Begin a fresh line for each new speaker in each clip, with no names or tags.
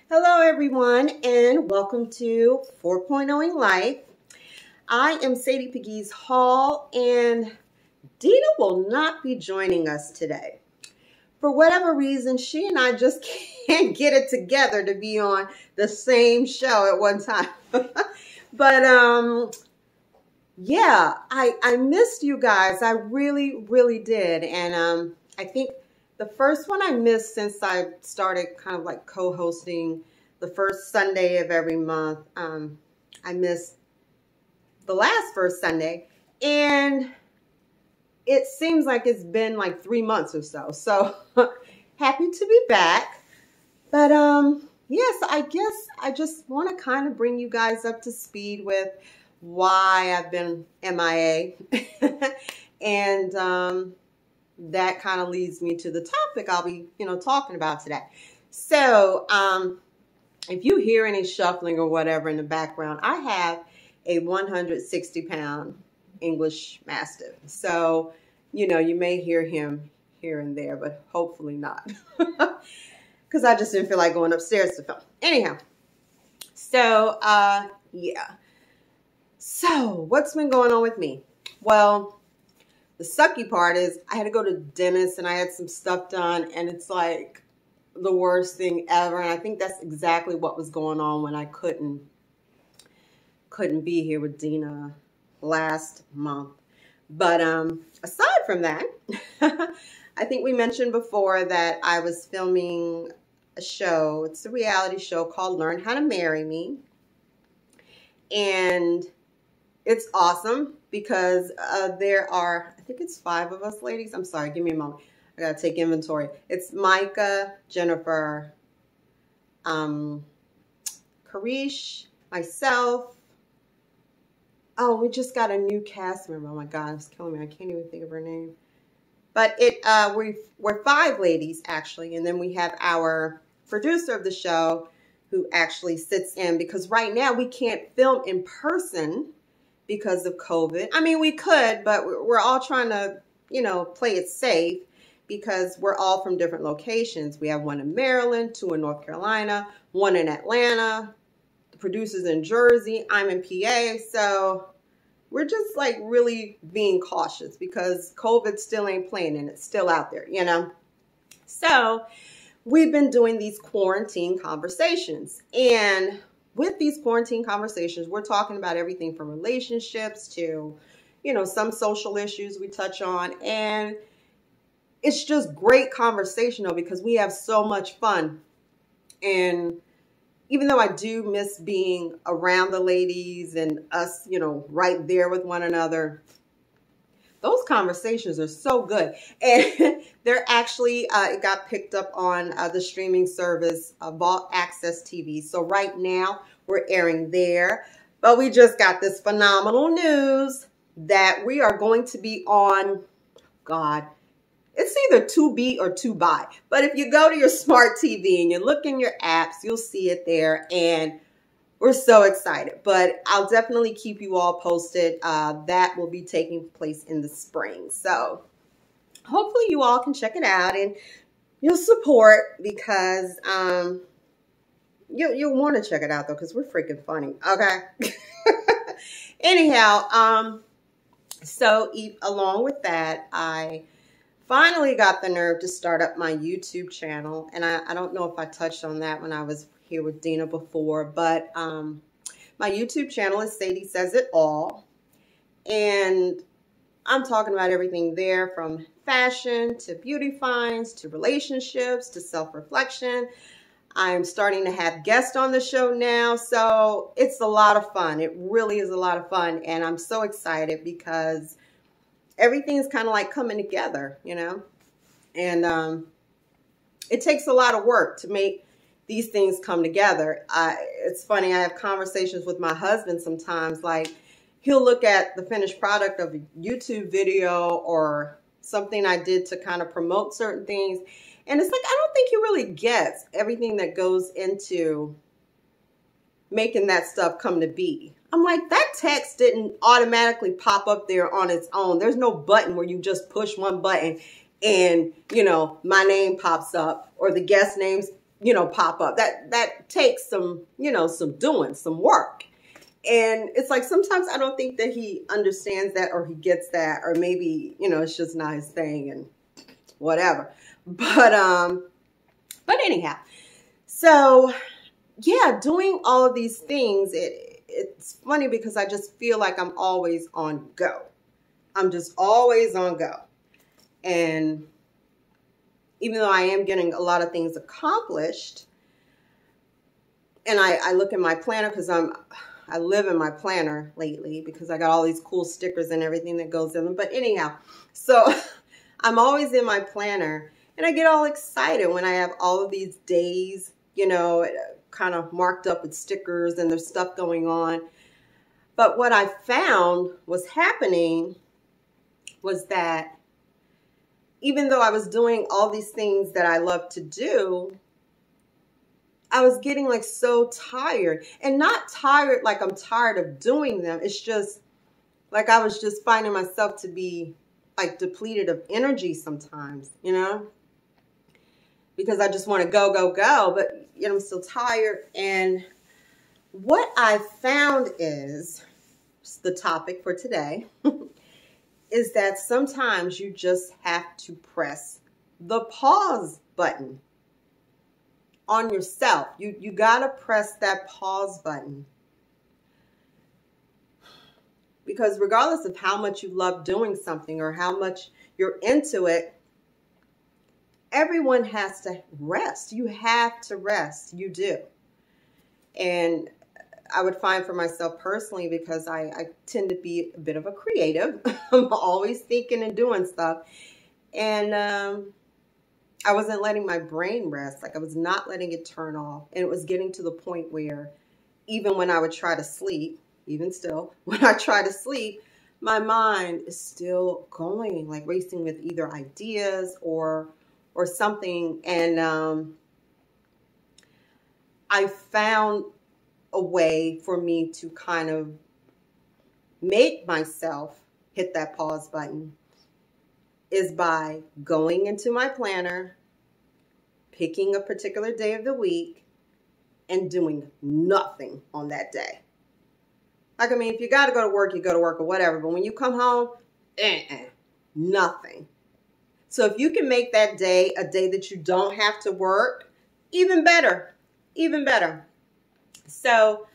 Hello, everyone, and welcome to 4.0ing Life. I am Sadie Pegues Hall, and Dina will not be joining us today. For whatever reason, she and I just can't get it together to be on the same show at one time. But yeah, I missed you guys. I really did. And I think the first one I missed since I started kind of like co-hosting the first Sunday of every month. I missed the last first Sunday, and it seems like it's been like 3 months or so. So happy to be back. But yes, I guess I just want to kind of bring you guys up to speed with why I've been MIA. And that kind of leads me to the topic I'll be, talking about today. So if you hear any shuffling or whatever in the background, I have a 160-pound English Mastiff. So, you may hear him here and there, but hopefully not. Because I just didn't feel like going upstairs to film. Anyhow, so, yeah. So, what's been going on with me? Well, the sucky part is I had to go to the dentist and I had some stuff done, and it's like the worst thing ever. And I think that's exactly what was going on when I couldn't be here with Dina last month. But aside from that, I think we mentioned before that I was filming a show. It's a reality show called Learn How to Marry Me. And it's awesome because there are, I think it's 5 of us ladies. I'm sorry, give me a moment. I gotta take inventory. It's Micah, Jennifer, Karish, myself. Oh, we just got a new cast member. Oh my God, it's killing me. I can't even think of her name. But we're 5 ladies actually, and then we have our producer of the show who actually sits in, because right now we can't film in person because of COVID. I mean, we could, but we're all trying to, play it safe because we're all from different locations. We have one in Maryland, 2 in North Carolina, 1 in Atlanta. The producer's in Jersey. I'm in PA. So we're just like really being cautious because COVID still ain't playing and it's still out there, So we've been doing these quarantine conversations, and with these quarantine conversations, we're talking about everything from relationships to, some social issues we touch on. And it's just great conversation though, because we have so much fun. And even though I do miss being around the ladies and us, right there with one another, those conversations are so good. And they're actually, it got picked up on the streaming service, Vault Access TV. So right now we're airing there. But we just got this phenomenal news that we are going to be on, God, it's either to be or to buy. But if you go to your smart TV and you look in your apps, you'll see it there. And we're so excited. But I'll definitely keep you all posted. That will be taking place in the spring. So hopefully you all can check it out and you'll support, because you'll want to check it out though, because we're freaking funny. Okay. Anyhow, so along with that, I finally got the nerve to start up my YouTube channel. And I don't know if I touched on that when I was here with Dina before, but my YouTube channel is Sadie Says It All. And I'm talking about everything there, from fashion to beauty finds to relationships to self-reflection. I'm starting to have guests on the show now. So it's a lot of fun. It really is a lot of fun. And I'm so excited because everything's kind of like coming together, and it takes a lot of work to make these things come together. It's funny, I have conversations with my husband sometimes, like he'll look at the finished product of a YouTube video or something I did to kind of promote certain things, and it's like, I don't think he really gets everything that goes into making that stuff come to be. I'm like, that text didn't automatically pop up there on its own. There's no button where you just push one button and, my name pops up or the guest names pop up. That takes some, some doing, some work. And it's like, sometimes I don't think that he understands that, or he gets that, or maybe, it's just not his thing and whatever. But anyhow, so yeah, doing all of these things, it's funny because I just feel like I'm always on go. I'm just always on go. And even though I am getting a lot of things accomplished, and I look at my planner, because I live in my planner lately because I got all these cool stickers and everything that goes in them. But anyhow, so I'm always in my planner, and I get all excited when I have all of these days, kind of marked up with stickers and there's stuff going on. But what I found was happening was that even though I was doing all these things that I love to do, I was getting like so tired, and not tired like I'm tired of doing them. It's just like I was just finding myself to be like depleted of energy sometimes, because I just want to go, go, go, but I'm still tired. And what I found is the topic for today is that sometimes you just have to press the pause button on yourself. You got to press that pause button. Because regardless of how much you love doing something or how much you're into it, everyone has to rest. You have to rest. You do. And I would find for myself personally, because I tend to be a bit of a creative. I'm always thinking and doing stuff. And I wasn't letting my brain rest. Like, I was not letting it turn off. And it was getting to the point where even when I would try to sleep, even still, when I try to sleep, my mind is still going, like racing with either ideas or something. And I found a way for me to kind of make myself hit that pause button is by going into my planner, picking a particular day of the week, and doing nothing on that day. Like, I mean, if you got to go to work, you go to work or whatever. But when you come home, nothing. So if you can make that day a day that you don't have to work, even better, even better. So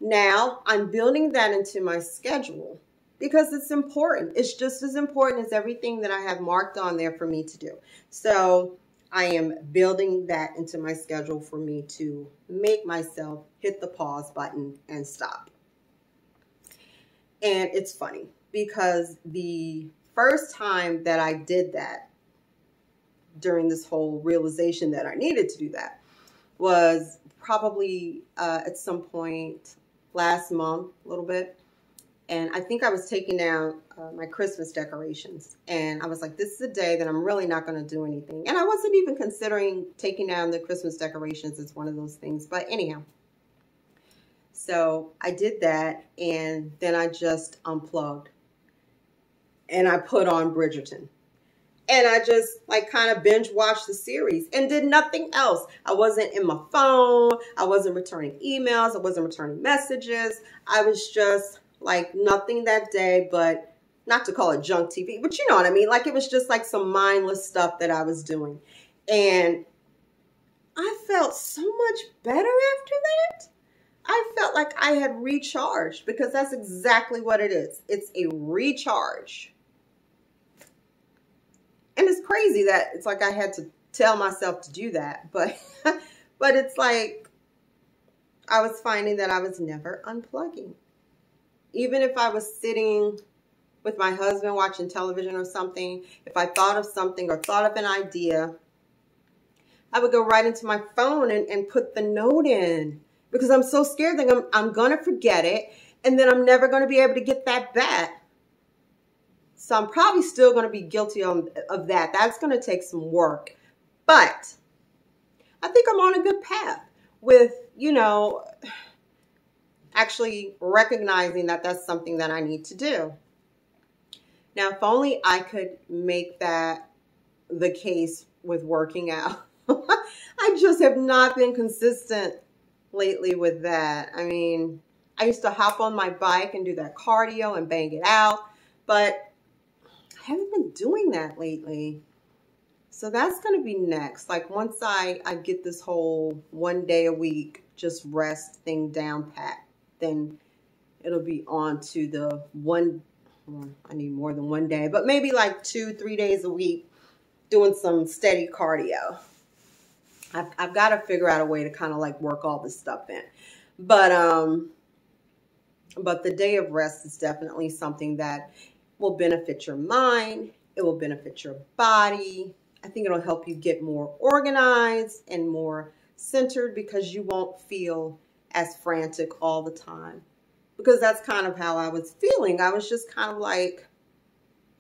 now I'm building that into my schedule because it's important. It's just as important as everything that I have marked on there for me to do. So I am building that into my schedule for me to make myself hit the pause button and stop. And it's funny because the first time that I did that during this whole realization that I needed to do that was probably at some point last month, a little bit. And I think I was taking down my Christmas decorations. And I was like, this is a day that I'm really not going to do anything. And I wasn't even considering taking down the Christmas decorations as one of those things. But anyhow. So I did that, and then I just unplugged and I put on Bridgerton, and I just like kind of binge watched the series and did nothing else. I wasn't in my phone. I wasn't returning emails. I wasn't returning messages. I was just like nothing that day, but not to call it junk TV, but you know what I mean? Like, it was just like some mindless stuff that I was doing. And I felt so much better after that. I felt like I had recharged, because that's exactly what it is. It's a recharge. And it's crazy that it's like I had to tell myself to do that. But it's like I was finding that I was never unplugging. Even if I was sitting with my husband watching television or something, if I thought of something or thought of an idea, I would go right into my phone and put the note in. Because I'm so scared that I'm going to forget it, and then I'm never going to be able to get that back. So I'm probably still going to be guilty of that. That's going to take some work. But I think I'm on a good path with, actually recognizing that that's something that I need to do. Now, if only I could make that the case with working out. I just have not been consistent lately with that. I mean, I used to hop on my bike and do that cardio and bang it out, but I haven't been doing that lately. So that's going to be next. Like once I get this whole 1 day a week, just rest thing down pat, then it'll be on to the one, well, I need more than 1 day, but maybe like 2-3 days a week doing some steady cardio. I've got to figure out a way to kind of like work all this stuff in. But the day of rest is definitely something that will benefit your mind. It will benefit your body. I think it'll help you get more organized and more centered because you won't feel as frantic all the time. Because that's kind of how I was feeling. I was just kind of like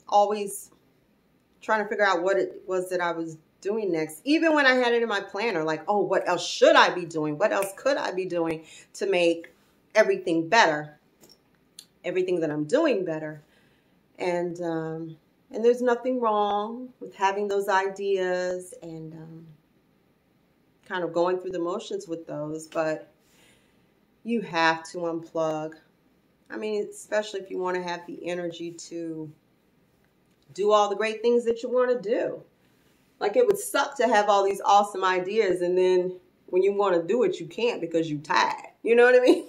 always trying to figure out what it was that I was doing next. Even when I had it in my planner, like, oh, what else should I be doing? What else could I be doing to make everything better? Everything that I'm doing better. And there's nothing wrong with having those ideas and kind of going through the motions with those, but you have to unplug. I mean, especially if you want to have the energy to do all the great things that you want to do. Like it would suck to have all these awesome ideas and then when you want to do it, you can't because you're tired. You know what I mean?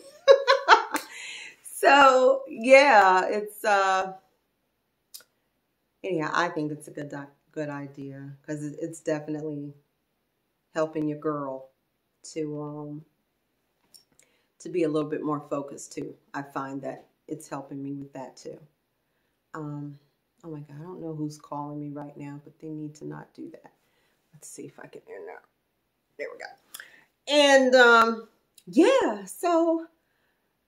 So yeah, it's anyhow, I think it's a good idea because it's definitely helping your girl to be a little bit more focused too. I find that it's helping me with that too. Oh my God, I don't know who's calling me right now, but they need to not do that. Let's see if I can hear now. There we go. And yeah, so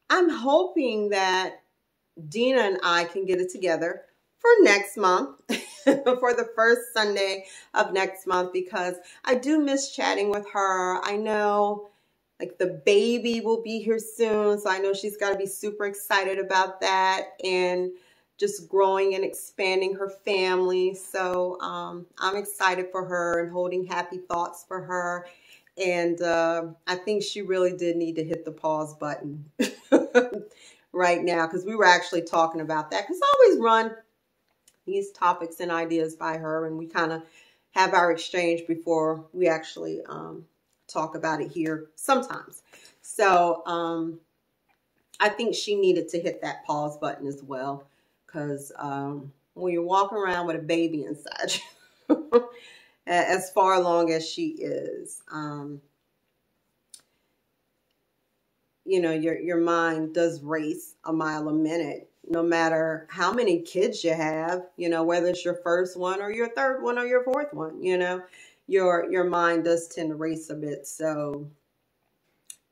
I'm hoping that Dina and I can get it together for next month, for the first Sunday of next month, because I do miss chatting with her. I know like the baby will be here soon, so I know she's got to be super excited about that and just growing and expanding her family. So I'm excited for her and holding happy thoughts for her. And I think she really did need to hit the pause button right now, because we were actually talking about that. Because I always run these topics and ideas by her, and we kind of have our exchange before we actually talk about it here sometimes. So I think she needed to hit that pause button as well, because when you're walking around with a baby inside you, as far along as she is, you know, your mind does race a mile a minute, no matter how many kids you have, you know, whether it's your first one or your third one or your fourth one, you know, your mind does tend to race a bit. So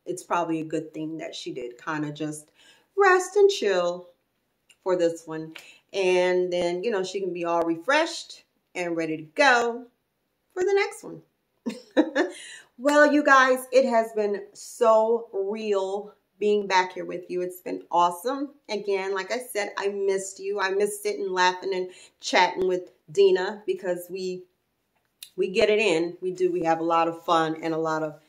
it's probably a good thing that she did kind of just rest and chill for this one. And then, you know, she can be all refreshed and ready to go for the next one. Well, you guys, it has been so real being back here with you. It's been awesome. Again, like I said, I missed you. I missed sitting, laughing, and chatting with Dina, because we get it in. We do. We have a lot of fun and a lot of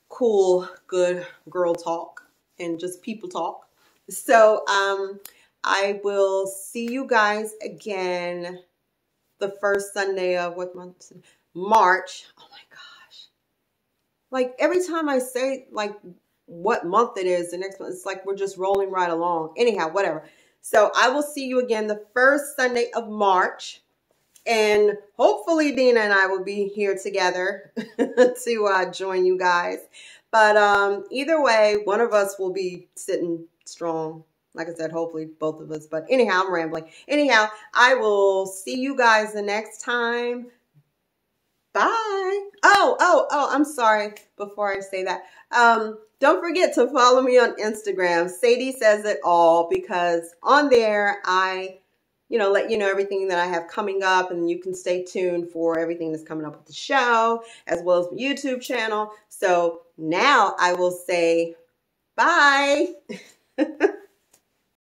cool, good girl talk and just people talk. So I will see you guys again the first Sunday of what month? March. Oh my gosh. Like every time I say like what month it is, the next month, it's like we're just rolling right along. Anyhow, whatever. So I will see you again the first Sunday of March. And hopefully Dina and I will be here together to join you guys. But either way, one of us will be sitting strong. Like I said, hopefully both of us. But anyhow, I'm rambling. Anyhow, I will see you guys the next time. Bye. Oh, I'm sorry. Before I say that, don't forget to follow me on Instagram. Sadie Says It All, because on there I, you know, let you know everything that I have coming up, and you can stay tuned for everything that's coming up with the show, as well as my YouTube channel. So now I will say bye.